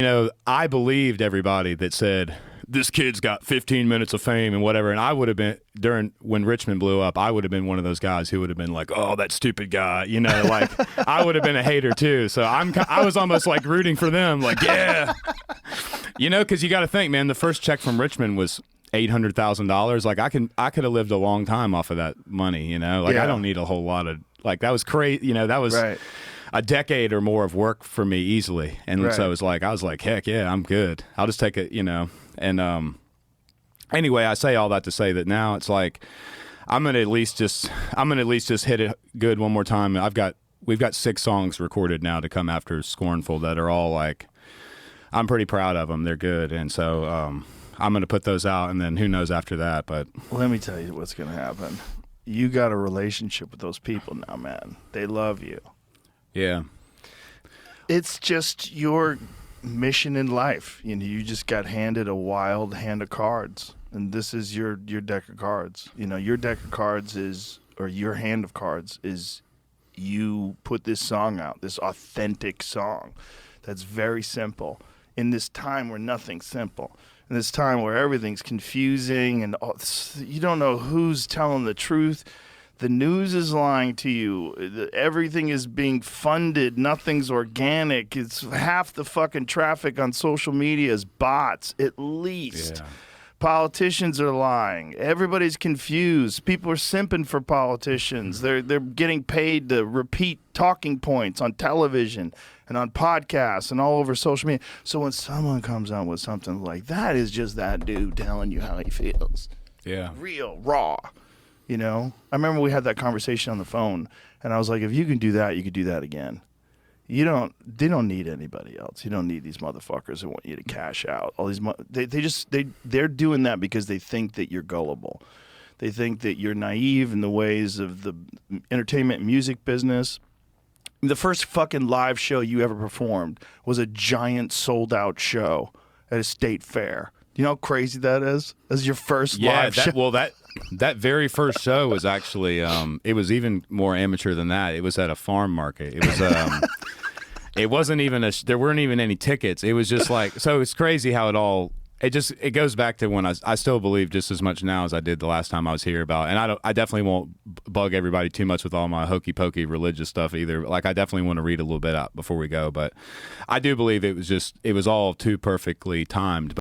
You know, I believed everybody that said this kid's got 15 minutes of fame and whatever, and I would have been when Richmond blew up. I would have been one of those guys who would have been like, "Oh, that stupid guy," you know, like I would have been a hater too. So I was almost like rooting for them, like, yeah, you know, because you got to think, man, the first check from Richmond was $800,000. Like I could have lived a long time off of that money, you know. Like I don't need a whole lot of like that was crazy, you know. That was a decade or more of work for me easily, and so it was like I was like, heck yeah, I'm good. I'll just take it, you know. And anyway, I say all that to say that now it's like I'm gonna at least just hit it good one more time. We've got 6 songs recorded now to come after Scornful that are all like I'm pretty proud of them. They're good, and so I'm gonna put those out, and then who knows after that. But let me tell you what's gonna happen. You got a relationship with those people now, man. They love you. Yeah, it's just your mission in life. You know, you just got handed a wild hand of cards, and this is your deck of cards. You know, your deck of cards is, or your hand of cards is, you put this song out, this authentic song that's very simple in this time where nothing's simple, in this time where everything's confusing and you don't know who's telling the truth. The news is lying to you. Everything is being funded. Nothing's organic. It's half the fucking traffic on social media is bots, at least. Yeah. Politicians are lying. Everybody's confused. People are simping for politicians. They're getting paid to repeat talking points on television and on podcasts and all over social media. So when someone comes out with something like that, is just that dude telling you how he feels. Yeah. Real, raw. You know, I remember we had that conversation on the phone, and I was like, if you can do that, you could do that again. They don't need anybody else. You don't need these motherfuckers that want you to cash out. All these, they're doing that because they think that you're gullible. They think that you're naive in the ways of the entertainment and music business. The first fucking live show you ever performed was a giant sold out show at a state fair. Do you know how crazy that is? As your first live show. Well, that very first show was actually it was even more amateur than that. It was at a farm market. It was it wasn't even there weren't even any tickets. It was just like, so it's crazy how it goes back to when I still believe just as much now as I did the last time I was here about, and I definitely won't bug everybody too much with all my hokey pokey religious stuff either. Like I definitely want to read a little bit out before we go, but I do believe it was all too perfectly timed.